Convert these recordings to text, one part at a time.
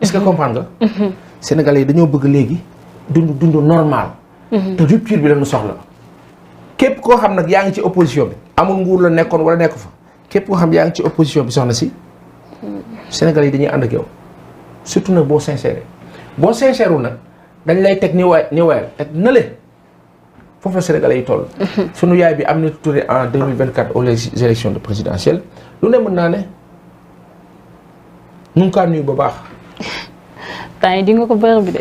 est-ce que comprendre nga. Sénégalais yi dañoo bëgg léegi dund normal. te rupture bi la ñu soxla. képp koo xam nag yaa ngi ci opposition bi. amul nguur la nekkoon wala nekk fa képp koo xam yaa ngi ci opposition bi soxna si. Sénégalais yi dañuy ànd ak yow surtout nag boo sincère nag dañ lay teg ni wayal teg na le foofu la Sénégalais yi toll. sunu yaay bi am na Touré en 2024 aux élections de présidentielles lu ne mën naa ne nu ngi kaa nuyu ba baax. temps yi di nga ko bër bi de.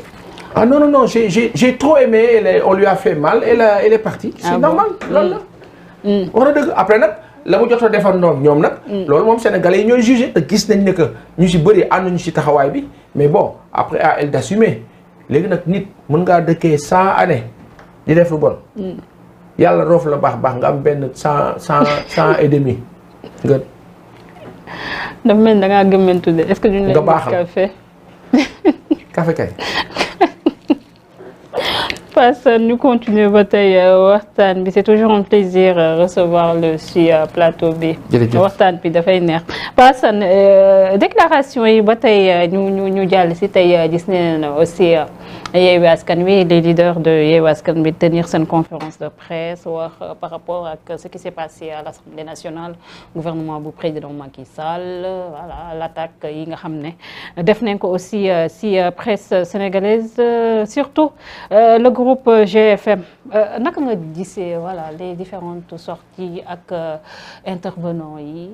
ah non j'ai trop aimé on lui a fait mal elle est partie. c'est normal loolu la. wax na dëgg après nag la mu jot a defandoo ak ñoom nag. loolu moom Sénégalais yi ñooy jugé te gis nañ ne que ñu si bëri ànduñu si taxawaay bi mais bon après à elle d'assumer léegi nag nit mën ngaa dëkkee 100 années di def lu bon. yàlla roof la baax nga am benn 100 et demi nga. dafa mel ni da ngaa gëmmentu de est-ce que duñ leen café café kay. Passe ñu continuer ba tey waxtaan bi c'est toujours un plaisir recevoir le si plateau bi. waxtaan bi dafay neex. Passe déclaration yi ba tey ñu jàll si tey gis nañ aussi Yewwi Askan Wi les leaders de Yewwi Askan Wi tenir seen conférence de presse wax par rapport ak ce qui s'est passé à l'Assemblée nationale gouvernement bu président Macky Sall voilà l'attaque yi nga xam ne def nañ ko aussi si presse sénégalaise surtout le groupe GFM naka nga gisee voilà les différentes sorties ak intervenants yi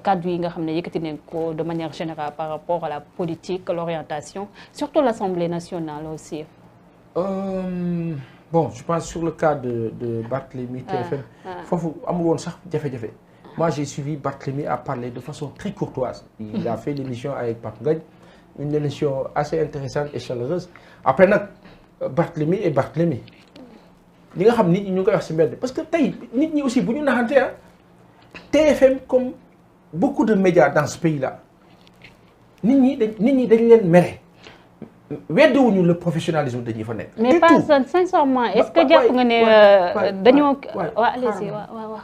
kaddu yi nga xam ne yëkkati nañ ko de manière générale par rapport à la politique l'orientation surtout l'Assemblée nationale aussi. Bon je pense sur le cas de Barthélémy TFM foofu amul woon sax jafe-jafe. Moi j'ai suivi Barthélémy à parler de façon très courtoise. Il a fait l'émission avec Pape Ngagne, une émission assez intéressante et chaleureuse. Après nag Barthélémy et Barthélémy li nga xam nit ñi ñu ngi koy wax ci mbedd parce que tey nit ñi aussi bu ñu naxante TFM comme beaucoup de médias dans ce pays-là nit ñi dañ leen mere weddiwuñu le professionnalisme dañuy fa nekk. mais pas sincèrement est-ce que jàpp nga ne dañoo. waaw allez-y waaw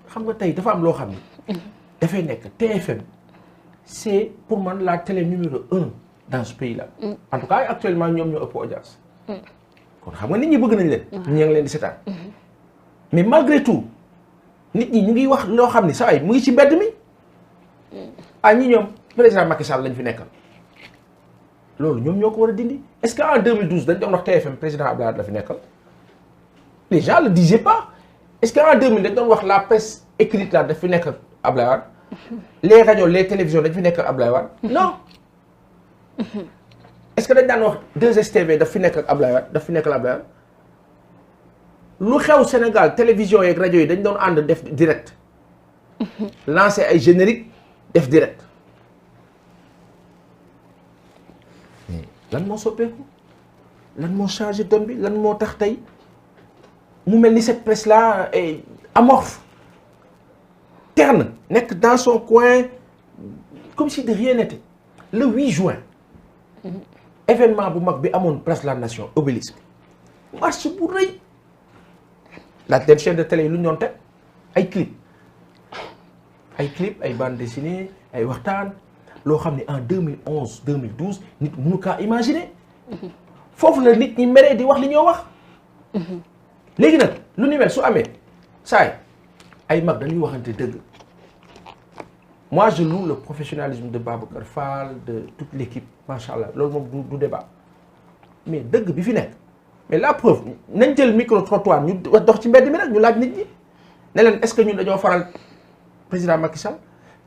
xam nga tey dafa am loo xam ne dafay nekk TFM c'est pour man la télé numéro 1 dans ce pays-là. en tout cas actuellement ñoom ñoo ëpp audience. kon xam nga nit ñi bëgg nañ leen. ñi ngi leen di seetaan. mais malgré tout nit ñi ñu ngi wax loo xam ne saa yi mu ngi ci mbedd mi. ñi ñoom président Macky Sall lañ fi nekkal. loolu ñoom ñoo ko war a dindi est-ce que en 2012 dañ doon wax TFM président Abdoulaye Wade la fi nekkal. les gens le disaient pas est-ce que en 2000 dañ doon wax la presse écrite là daf fi nekk Abdoulaye Wade. les radios les télévisions dañ fi nekk Abdoulaye Wade non. est-ce que dañ daan wax 2STV daf fi nekk ak Abdoulaye Wade daf fi nekkal Abdoulaye Wade lu xew Sénégal télévision yeeg rajo yi dañ doon ànd def direct lancer ay générique def direct mais lan moo soppeeku lan moo changé donne bi lan moo tax tey mu mel ni cette presse là est amorphe terne nekk dans son coin comme si de rien n'était le 8 juin événement bu mag bi amoon place la nation obélisque marche bu rëy la chaîne de télé yi lu ñu doon teg ay clip ay bande dessinée ay waxtaan loo xam ne en 2011 2012 nit mënu kaa imaginer foofu la nit ñi meree di wax li ñoo wax léegi nag lu ni mel su amee saay ay mag dañuy waxante dëgg moi je loue le professionnalisme de Babacar Fall de toute l'équipe macha allah loolu moom du débat mais dëgg bi fi nekk mais la preuve nañ jël micro trottoir ñu dox ci mbedd mi rek ñu laaj nit ñi ne leen est-ce que ñun dañoo faral président Macky Sall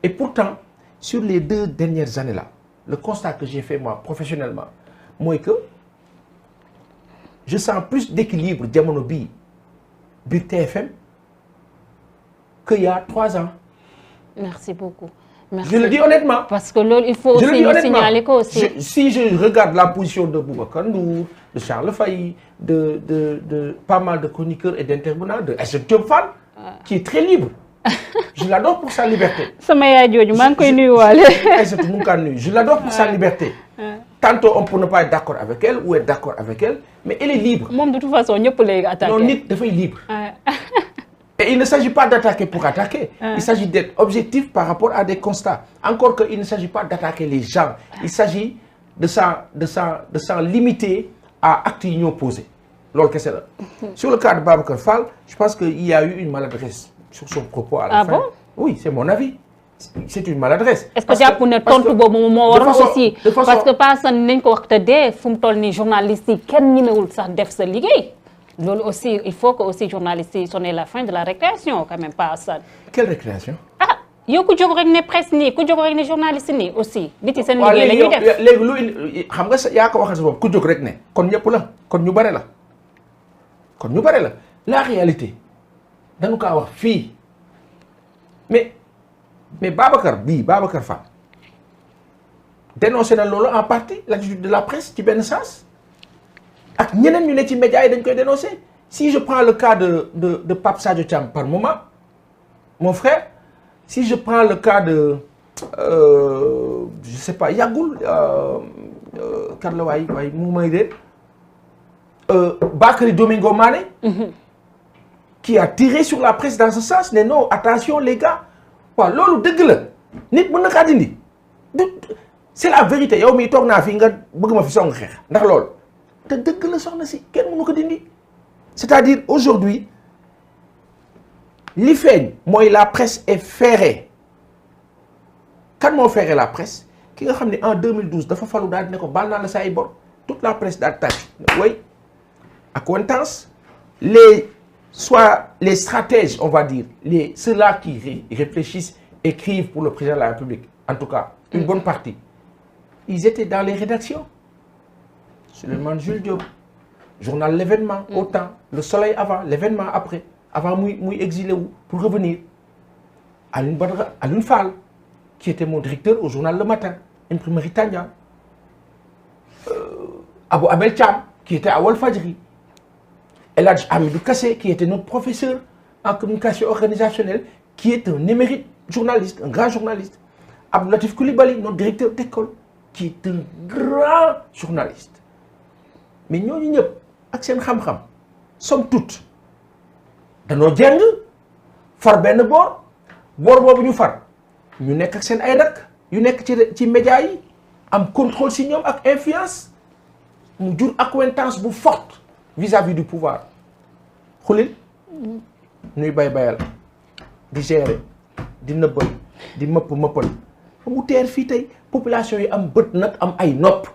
et pourtant sur les 2 dernières années là le constat que j'ai fait moi professionnellement mooy que je sens plus d'équilibre jamono bii biir TFM qu'il y a 3 ans. Merci beaucoup. Merci. Je le dis honnêtement. Parce que loolu il faut aussi ñu signaler ko aussi. Si je regarde la position de Boubacar Ndour, de Charles Faye, de pas mal de chroniqueurs et d'intervenants, de Aïssatou Diop Fall, qui est très libre. Je l'adore pour sa liberté. sama yaay jooju maa ngi koy nuyuwaale. Aïssatou mu ngi kaa nuyu. Je l'adore pour sa liberté. Tantôt on peut ne pas être d'accord avec elle ou être d'accord avec elle, mais elle est libre. moom de toute façon ñëpp léegi attaqué. non nit dafay libre. Et il ne s'agit pas d'attaquer pour attaquer. Il s'agit d'être objectif par rapport à des constats. Encore qu'il ne s'agit pas d'attaquer les gens. Il s'agit de s'en limiter à actes yi ñoo posé loolu kese la. Sur le cas de Babacar Fall je pense que il y a eu une maladresse sur son propos à la fin. Bon? Oui c'est mon avis. C'est une maladresse. Est-ce que jàpp ne tontu boobu moo war aussi parce que personne nañ ko wax te dee fu mu toll nii journaliste yi kenn ñemewul sax def sa liggéey loolu aussi il faut que aussi journaliste yi sonné la fin de la récréation quand même pas ça. Quelle récréation? yow ku jóg rek ne presse nii ku jóg rek ne journaliste nii aussi. nit yi seen liggéey la ñuy def léegi lu xam nga yaa ko waxal sa bopp ku jóg rek ne kon ñëpp la kon ñu bare la kon ñu bare la la réalité dañu kaa wax fii mais Babacar Fall dénoncé na loolu en partie l'attitude de la presse ci benn sens ak ñeneen ñu ne ci médias yi dañ koy dénoncer. Si je prends le cas de Pape Sadio Thiam par moment mon frère si je prends le cas de je sais pas yàggul kan la waay mu may réer Bakary Domingo Mané qui a tiré sur la presse dans ce sens ne non attention les gars waaw loolu dëgg la nit mën na kaa dindi c'est la vérité yow mii toog naa fii nga bëgg ma fi song xeex ndax loolu te dëgg la soxna si kenn mënu ko dindi c'est-à-dire aujourd'hui li feeñ mooy la presse est ferrée kan moo ferré la presse ki nga xam ne en 2012 dafa falu daal di ne ko baal naa la sa ay bor toute la presse daal tàcc way accointance soit les stratèges on va dire ceux-là qui réfléchissent écrivent pour le président de la République en tout cas une bonne partie ils étaient dans les rédactions Souleymane Jules Diop journal l'événement autant le soleil avant l'événement après avant muy exilé wu pour revenir Alioune Fall qui était mon directeur au journal Le Matin imprimerie Tandian Abou Abel Thiam qui était à Walfadjri El Hadj Amidou Kassé qui était notre professeur en communication organisationnelle qui est un émérite journaliste un grand journaliste Abdou Latif Coulibaly notre directeur d'école qui est un grand journaliste mais ñooñu ñëpp ak seen xam-xam somme toute danoo jàng far benn boor boobu ñu far ñu nekk ak seen ay rak yu nekk ci médias yi am contrôle si ñoom ak influence mu jur accointance bu forte vis-à-vis du pouvoir xulil ñuy bayal di gérer di nëbbal di mëppal ba mu teer fii tey population yi am bët nag am ay nopp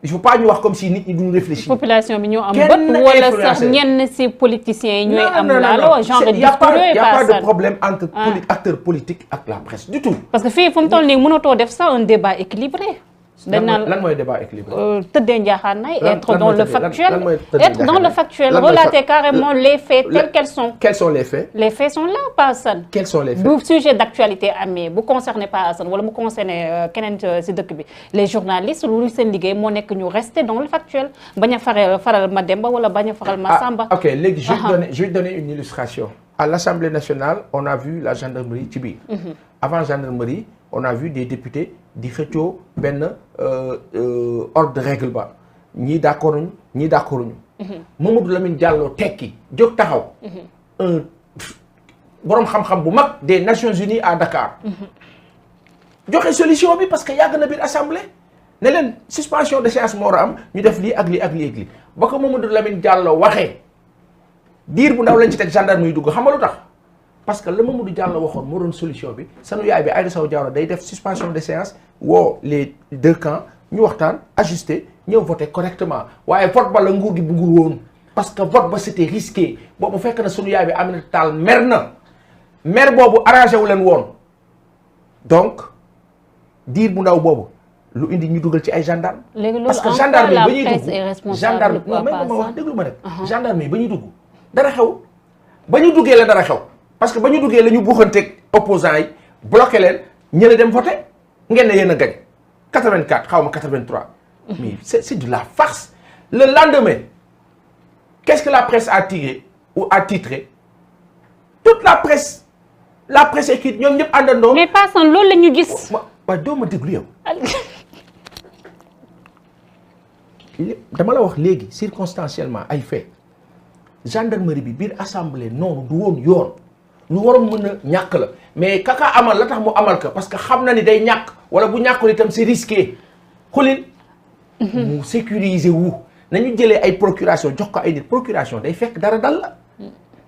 il faut pas ñu wax comme si nit ñi duñu réfléchir. population bi ñoo am bët wala sax ñenn si politiciens yi ñooy am laalo genre de discours yooyu. y a pas de problème entre acteurs politiques ak la presse du tout. parce que fii fu mu toll nii mënatoo def ça un débat équilibré. dañ naan lan mooy débat équilibré. tëddee njaaxaanaay être dans le factuel être dans le factuel relater carrément les faits tels qu'elles sont. Quels sont les faits? Les faits sont là Pa Assane. Quels sont les faits? bu sujet d'actualité amee bu concerné Pa Assane wala mu concerné keneen si dëkk bi les journalistes lu seen liggéey moo nekk ñu rester dans le factuel bañ a faral ma Demba wala bañ a faral ma Samba. ok léegi je vais donner une illustration. À l'Assemblée nationale on a vu la gendarmerie ci biir. Avant gendarmerie on a vu des députés di xëccoo benn ordre de règlement ñii d'accord ñu ñii d'accorduñu. Mamadou Lamine Diallo tekki jóg taxaw. boroom xam-xam bu mag des Nations Unies à Dakar. joxe solution bi parce que yàgg na biir assemblée ne leen suspension de séance moo war a am ñu def lii ak lii ak lii ak lii ba ko Mamadou Lamine Diallo waxee diir bu ndaw lañ ci teg gendarme yi dugg xam nga lu tax. parce que la Mamadou Diallo waxoon moo doon solution bi sanu yaay bi Aïda Sow Diawara day def suspension de séance woo les deux camps ñu waxtaan ajuster ñëw voter correctement waaye vote ba la nguur gi bëggul woon parce que vote ba c'était risqué boobu fekk na sunu yaay bi Aminata Tall mer boobu arrangé wu leen woon donc diir bu ndaw boobu lu indi ñu dugal ci ay gendarme parce que gendarme yi ba ñuy dugg gendarme non même ma wax déglu ma rek gendarme yi ba ñuy dugg dara xew ba ñu duggee la dara xew parce que ba ñu duggee la ñu buuxanteeg opposants yi bloqué leen ñële dem voté ngeen ne yéen a gañ 84 xaw ma 83. mais c'est de la farce. Le lendemain qu'est-ce que la presse a tiré ou a titré toute la presse écrite ñoom ñëpp àndandoo. mais pas sans loolu la ñu gis. waaw doo ma déglu yow. dama la wax léegi circonstanciellement ay fait gendarmerie bi biir assemblée noonu du woon yoon. lu waroon mën a ñàkk la mais kaka amal la tax mu amal ko parce que xam na ni day ñàkk wala bu ñàkkul itam c'est risqué xulil mu sécuriser wu nañu jëlee ay procuration jox ko ay nit procuration day fekk dara dal la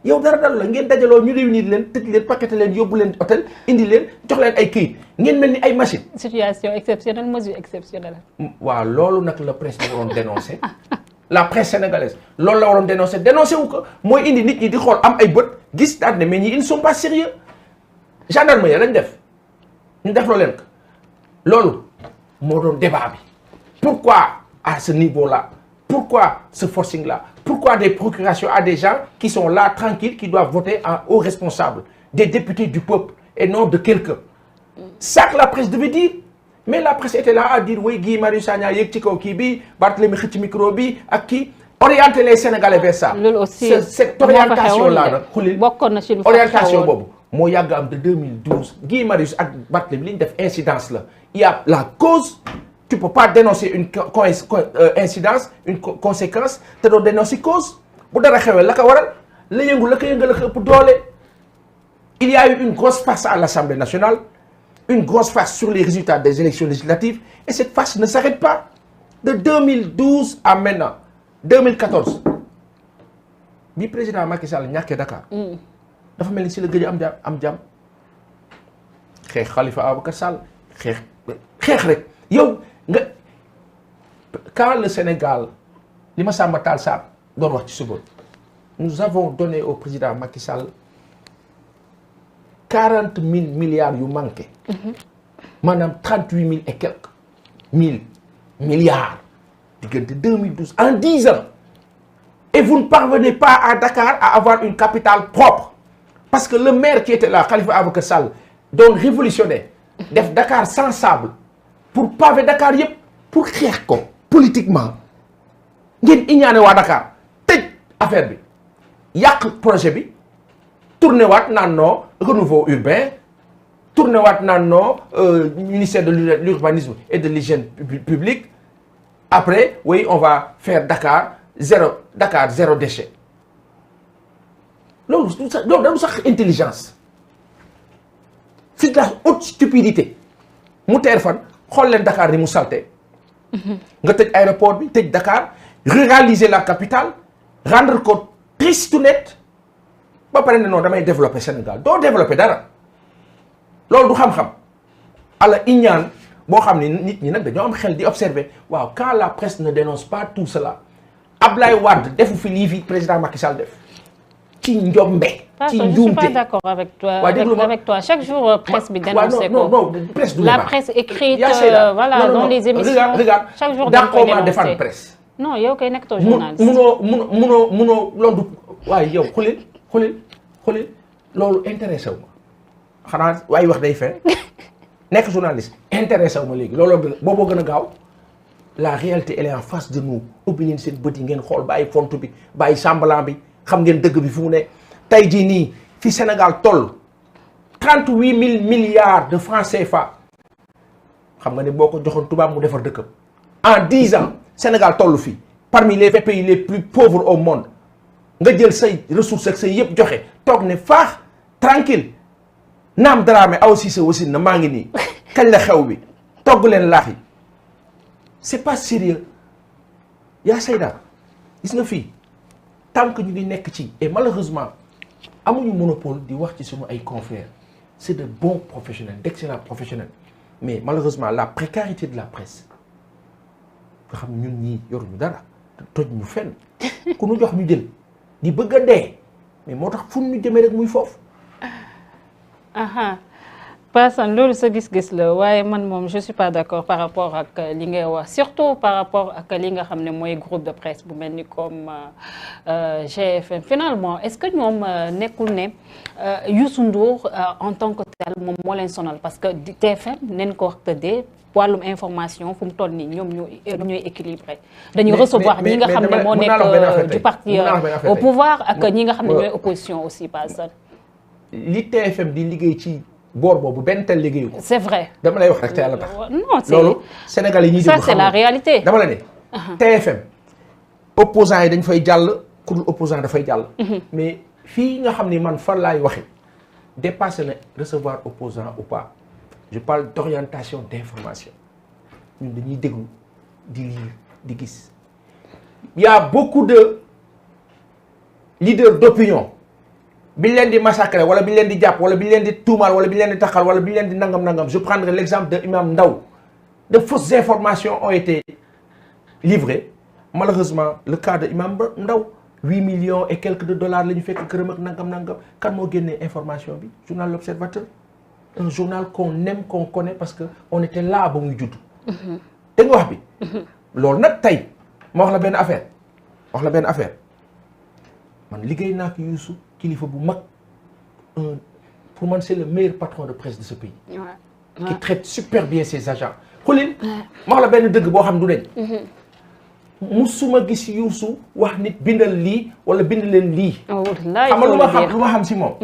yow dara dal la ngeen dajaloo ñu réunir leen tëj leen paqueté leen yóbbu leen hôtel indi leen jox leen ay këyit ngeen mel ni ay machine situation exceptionnelle mesure exceptionnelle. waaw loolu nag la presse bi waroon dénoncer la presse sénégalaise loolu la waroon dénoncer wu ko mooy indi nit ñi di xool am ay bët gis daal ne mais ñi ils ne sont pas sérieux gendarme ya lañ def ñu def loo leen ko loolu moo doon débat bi pourquoi à ce niveau-là pourquoi ce forcing-là pourquoi des procurations à des gens qui sont là tranquilles qui doivent voter en hauts responsables des députés du peuple et non de quelqu'un ça que la presse devait dire mais la presse était là à dire oui Guy Marius Sagna yéeg ci kaw kii bi Barthélémy xëcc micro bi ak kii orienter les Sénégalais vers ça. loolu aussi cette orientation là nag xulil bokkoon na ci orientation boobu moo yàgg am de 2012 Guy Marius ak Barthélémy li ñu def incidence la il y a la cause tu peux pas dénoncer une incidence une conséquence te doo dénoncer cause bu dara xewee la ko waral la yëngu la ko yëngal la ko ëpp doole il y a eu une grosse farce à l'Assemblée nationale une grosse farce sur les résultats des élections législatives et cette farce ne s'arrête pas de 2012 à maintenant 2014 bi président Macky Sall ñàkkee Dakar dafa mel ni si la gëj am jàmm xeex Khalifa Ababacar Sall xeex rek yow nga quand le Sénégal li ma Samba Tall Sarr doon wax ci suba nous avons donné au président Macky Sall 40 000 milliards yu manqué maanaam 38 000 et quelques milliards diggante 2012 en 10 ans et vous ne parvenez pas à Dakar à avoir une capitale propre parce que le maire qui était là Khalifa Ababacar Sall doon révolutionnaire def Dakar sans sable pour pavé Dakar yëpp pour xeex ko politiquement ngeen iñaane waa Dakar tëj affaire bi yàq projet bi tourné waat naan non renouveau urbain tourné waat naan non ministère de l'urbanisme et de l'hygiène publique après oui on va faire Dakar zéro déchet loolu dañu sax intelligence c'est de la haute stupidité mu teer fan xool leen Dakar ni mu salté nga tëj aéroport bi tëj Dakar ruraliser la capitale rendre ko triste net ba pare ne non damay développer Sénégal doo développer dara loolu du xam-xam ala iñaan boo xam ni nit ñi nag dañoo am xel di observer waaw quand la presse ne dénonce pas tout cela Ablaye Wade defu fi lii fi président Macky Sall def ci njombe ci njuumte. Je suis pas d'accord avec toi. Avec toi chaque jour presse bi dénoncé ko. non presse du la presse écrite voilà dans les émissions. regarde chaque jour dañ koy dénoncé defar presse. non yow kay nekkatoo journaliste. munoo loolu du waaye yow xulil loolu intéressé wu ma xanaa waaye wax day fen nekk journaliste intéressé wu ma léegi loolu booboo gën a gaaw la réalité elle est en face de nous ubbi leen seen bët yi ngeen xool bàyyi font bi bàyyi semblant bi xam ngeen dëgg bi fu mu ne tey jii nii fi Sénégal toll 38 000 milliards de francs CFA xam nga ne boo ko joxoon tubaab mu defar dëkkam en 10 ans Sénégal toll fii parmi les pays les plus pauvres au monde nga jël say ressources ak say yëpp joxe toog ne faax tranquille naam daraame aw si sa wasin na maa ngi nii kañ la xew bi togg leen laax yi c'est pas sérieux yaa sayda gis nga fii tant que ñu ngi nekk ci et malheureusement amuñu monopole di wax ci sunu ay confrères c'est de bons professionnels d'excellents professionnels mais malheureusement la précarité de la presse nga xam ñun ñii yoruñu dara toj ñu fenn ku ñu jox ñu jël di bëgg a dee mais moo tax fu ñu jëmee rek muy foofu. Passane loolu sa gis-gis la waaye man moom je suis pas d'accord par rapport ak li ngay wax surtout par rapport ak li nga xam ne mooy groupe de presse bu mel ni comme GFM finalement est-ce que ñoom nekkul ne Youssou Ndour en tant que tel moom moo leen sonal parce que TFM neen ko wax tëddee wàllum information fu mu toll nii ñoom ñooy équilibré dañuy recevoir ñi nga xam ne moo nekk du parti au pouvoir ak ñi nga xam ne ñooy opposition aussi Passane li TFM di liggéey ci boor boobu benn tel liggéeyu ko. c'est vrai dama lay wax rek te yàlla tax. non c'est loolu Sénégal yi ñuy déglu ça c'est la réalité. dama la ne. TFM opposants yi dañ fay jàll ku dul opposant dafay jàll. mais fii nga xam ni man fan laay waxe dépassé na recevoir opposant ou pas je parle d'orientation d'information ñun dañuy déglu di lire di gis. Il y a beaucoup de leaders d'opinion biñ leen di massacrer wala biñ leen di jàpp wala biñ leen di tuumaal wala biñ leen di taxal wala biñ leen di nangam. Je prendrai l'exemple de Imam Ndao. De fausses informations ont été livrées. Malheureusement, le cas de Imam Ndao, 8 millions et quelques de dollars la ñu fekk këram ak nangam. Kan moo génnee information bi? Journal L'Observateur. Un journal qu'on aime, qu'on connaît parce que on était là ba muy judd. Dégg nga wax bi. Loolu nag tey ma wax la benn affaire. Man liggéey naa ak Youssou kilifa bu mag. Pour moi, c'est le meilleur patron de presse de ce pays. Qui traite super bien ses agents. Xulil ma wax la benn dëgg boo xam du deñ. musuma gis Youssou wax nit bindal lii wala bind leen lii. xam nga lu ma xam si moom.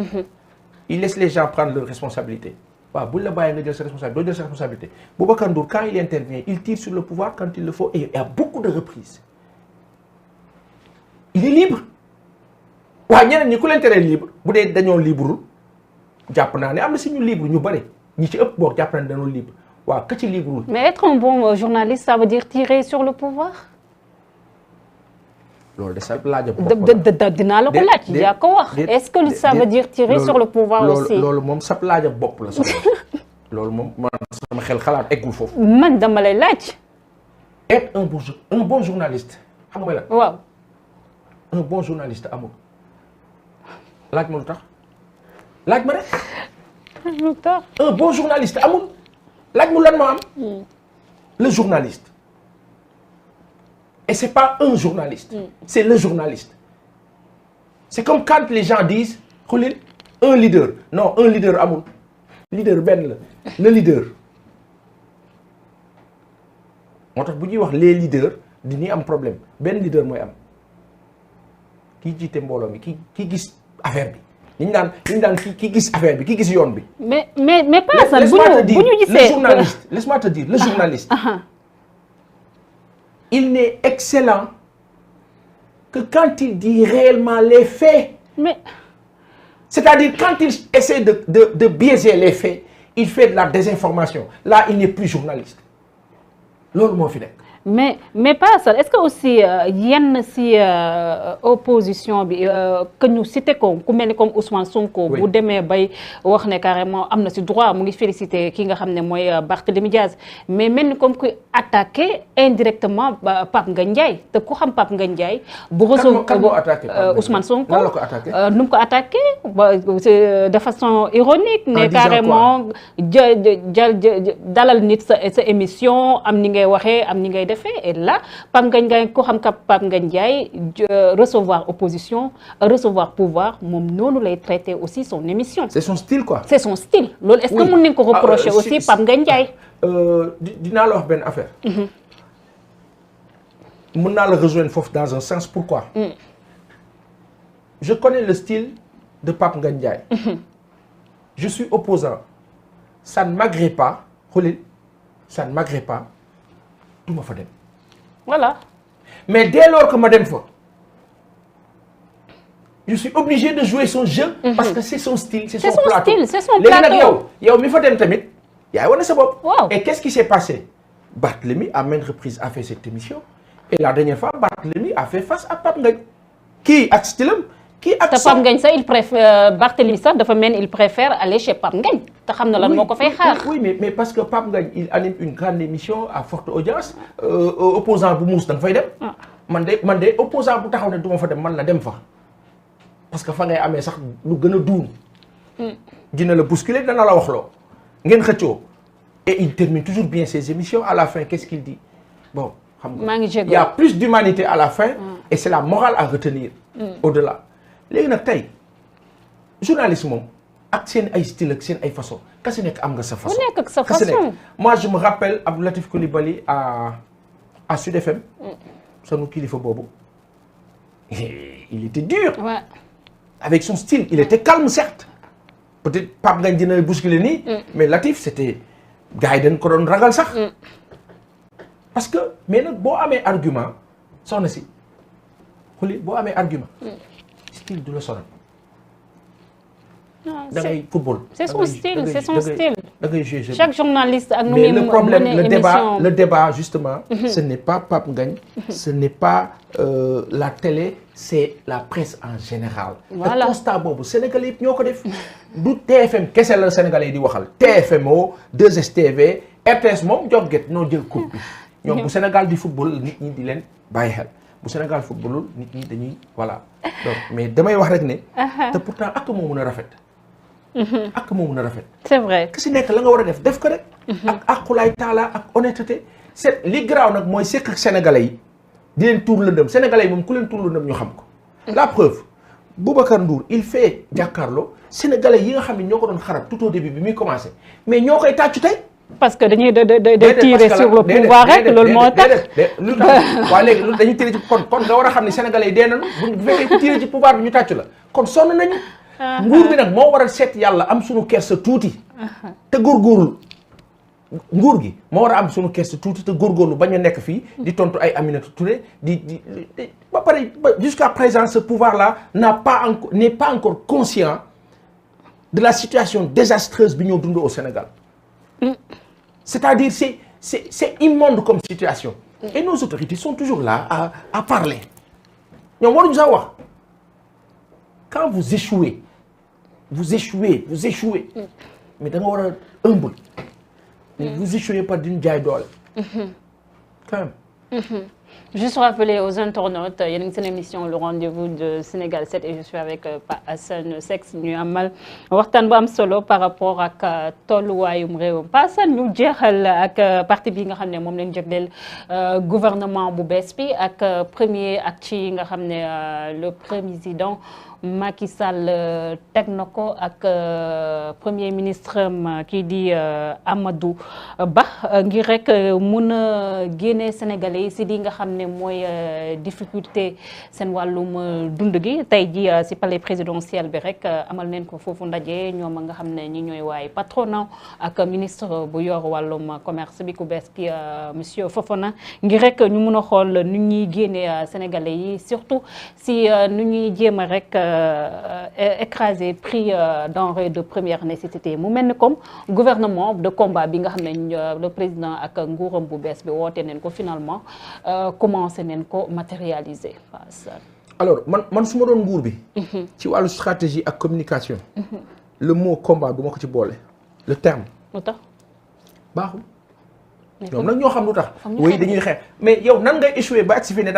Il laisse les gens prendre leurs responsabilités. waaw buñ la bàyyi nga jël sa responsabilité doo jël sa responsabilité. Boubacar Ndour quand il intervient il tire sur le pouvoir quand il le faut et il y a beaucoup de reprises. Il est libre. waaw ñeneen ñi ku leen teree libre bu dee dañoo libreul jàpp naa ne am na si ñu libre ñu bëri ñi ci ëpp boog jàpp naa ne dañoo libre waaw ka ci libreul. Mais être un bon journaliste ça veut dire tirer sur le pouvoir. loolu de sa laajab bopp la dinaa la ko laaj. yaa ko wax est-ce que ça veut dire tirer sur le pouvoir aussi. loolu moom sa laajab bopp la soxla. loolu moom man sama xel xalaat eggul foofu. man dama lay laaj. être un bon journaliste xam nga la. waaw. un bon journaliste amul. laaj ma lu tax laaj ma rek. lu tax. un bon journaliste amul. laaj mu lan moo am. le journaliste. Et c'est pas un journaliste, c'est le journaliste. C'est comme quand les gens disent, un leader. Non, un leader amul. Leader ben la. Le leader. moo tax bu ñuy wax les leaders dañuy am problème benn leader mooy am. kii jiite mbooloo mi ki gis affaire bi. ñu daan ki gis affaire bi ki gis yoon bi. mais pas ça bu ñu gisee le journaliste laisse-moi te dire le journaliste. Il n'est excellent que quand il dit réellement les faits. Mais c'est-à-dire quand il essaie de biaiser les faits, il fait de la désinformation. Là, il n'est plus journaliste. Loolu moo fi nekk. mais pas ça est-ce que aussi yenn si opposition bi que ñu cité ko ku mel ni comme Ousmane Sonko. bu demee bay wax ne carrément am na si droit mu ngi félicité ki nga xam ne mooy Barthélémy Diaz mais mel ni comme kuy attaqué indirectement Pape Ngagne Ndiaye te ku xam Pape Ngagne Ndiaye. bu recevoir Ousmane Sonko lan la ko attaqué nu mu ko attaqué de façon ironique. ne carrément dalal nit sa émission am ni ngay waxee am ni ngay et là Pape Ngagne Ndiaye ko xam ka Pape Ngagne Ndiaye recevoir opposition recevoir pouvoir moom noonu lay traiter aussi son émission. C'est son style quoi. C'est son style loolu est-ce que mën nañ ko reprocher aussi Pape Ngagne Ndiaye. dinaa la wax benn affaire. mën naa la rejoindre foofu dans un sens pourquoi. Je connais le style de Pape Ngagne Ndiaye. Je suis opposant ça ne m'agrée pas xoolil ça ne m'agrée pas. ma fa dem. Voilà. Mais dès lors que ma dem fa je suis obligé de jouer son jeu. Parce que c'est son style, c'est son plateau. C'est son plateau. Léegi nag yow mi fa dem tamit yaay wane sa bopp. Wow. Et qu'est-ce qui s'est passé? Barthélémy à maintes reprises a fait cette émission et la dernière fois Barthélémy a fait face à Pape Ngagne kii ak stylam kii ak te Pape Ngagne sax il préfère Barthélémy sax dafa mel il préfère aller chez Pape Ngagne te xam na lan moo ko fay xaar. Oui mais parce que Pape Ngagne il anime une grande émission à forte audience opposant bu muus da nga fay dem. man de opposant bu taxaw ne du ma fa dem man la dem fa parce que fa ngay amee sax lu gën a duun. dina la bousculer dana la wax loo ngeen xëccoo et il termine toujours bien ses émissions à la fin qu'est-ce qu'il dit bon. xam nga il y a plus d'humanité à la fin. et c'est la morale à retenir. au-delà. léegi nag tey journaliste moom ak seen ay style ak seen ay façon ka si nekk am nga sa façon. ku nekk ak sa façon. moi je me rappelle Abdou Latif Coulibaly à Sud FM. sunu kilifa boobu il était dur. Ouais. Avec son style il était calme certes peut-être Pape Ngagne dina bousculer nii. mais Latif c'était gars yi dañ ko doon ragal sax. parce que mais nag boo amee argument soxna si xuli boo amee argument. style du la sonal da ngay football. C'est son style, c'est son style. da ngay jouer jeu. Chaque journaliste ak nu mais muy le problème émission. le débat justement. ce n'est pas Pape Ngagne. ce n'est pas la télé c'est la presse en général. Voilà. te constat boobu Sénégalais yëpp ñoo ko def. du TFM kese la Sénégalais yi di waxal. TFMO 2STV RTS moom jogget noo jël coupe bi. ñoom bu Sénégal di football nit ñi di leen bàyyi xel. bu Sénégal footballul nit ñi dañuy voilà donc mais damay wax rek ne. te pourtant ak moo mën a rafet. ak moo mën a rafet. C'est vrai. ki si nekk la nga war a def ko rek. ak aqulaay taala ak honnêteté. c'est li garaaw nag mooy sekk ak sénégalais yi di leen tuur lëndëm sénégalais yi moom ku leen tuur lëndëm ñu xam ko. la preuve Boubacar Ndour il fait jàkkaarloo sénégalais yi nga xam ne ñoo ko doon xarab tout au début bi muy commencé mais ñoo koy tàccu tey. parce que dañuy tirer sur le pouvoir rek loolu moo tax. lu tax waaye léegi dañuy tirer ci kon nga war a xam ni sénégalais yi dee nañu bu fekkee ku tirer ci pouvoir bi ñu tàccu la kon sonn nañu. nguur bi nag moo war a seet yàlla am suñu kersa tuuti. te góorgóorlu nguur gi moo war a am suñu kersa tuuti te góorgóorlu bañ a nekk fii. di tontu ay Aminata Touré di ba pare jusqu'à présent ce pouvoir là n'est pas encore conscient de la situation désastreuse bi ñoo dund au Sénégal. C'est-à-dire c'est immonde comme situation. Et nos autorités sont toujours là à parler. ñoom waruñu sax wax quand vous échouez mais da nga war a humble. mais vous échouez pas d'une jaay doole. quand même. Juste rappeler aux internautes yéen a ngi seen émission le rendez-vous de Sénégal 7 et je suis avec Pa Assane Seck ñu amal waxtaan bu am solo par rapport ak tolluwaayum réewam Pa Assane ñu jeexal ak parti bi nga xam ne moom lañ jagleel gouvernement bu bees bi ak premier acte yi nga xam ne le président Macky Sall teg na ko ak premier ministre kii di Amadou Ba ngir rek mun a génne Sénégalais yi si li nga xam ne mooy difficulté seen wàllum dund gi tey ji si palais présidentiel bi rek amal neen ko foofu ndaje ñoom nga xam ne ñi ñooy waay patronat ak ministre bu yor wàllum commerce bi ku bees ki monsieur Fofana ngir rek ñu mun a xool nu ñuy génne Sénégalais yi surtout si nu ñuy jéem a rek écraser prix denrées de première nécessité mu mel ni comme gouvernement de combat bi nga xam ne le président ak nguuram bu bees bi woote neen ko finalement commencé neen ko matérialiser. alors man su ma doon nguur bi. ci wàllu stratégie ak communication. le mot combat du ma ko ci boole. le terme. lu tax baaxul. ñoom nag ñoo xam lu tax. oui dañuy xeex mais yow nan ngay échoué ba agsi fi ne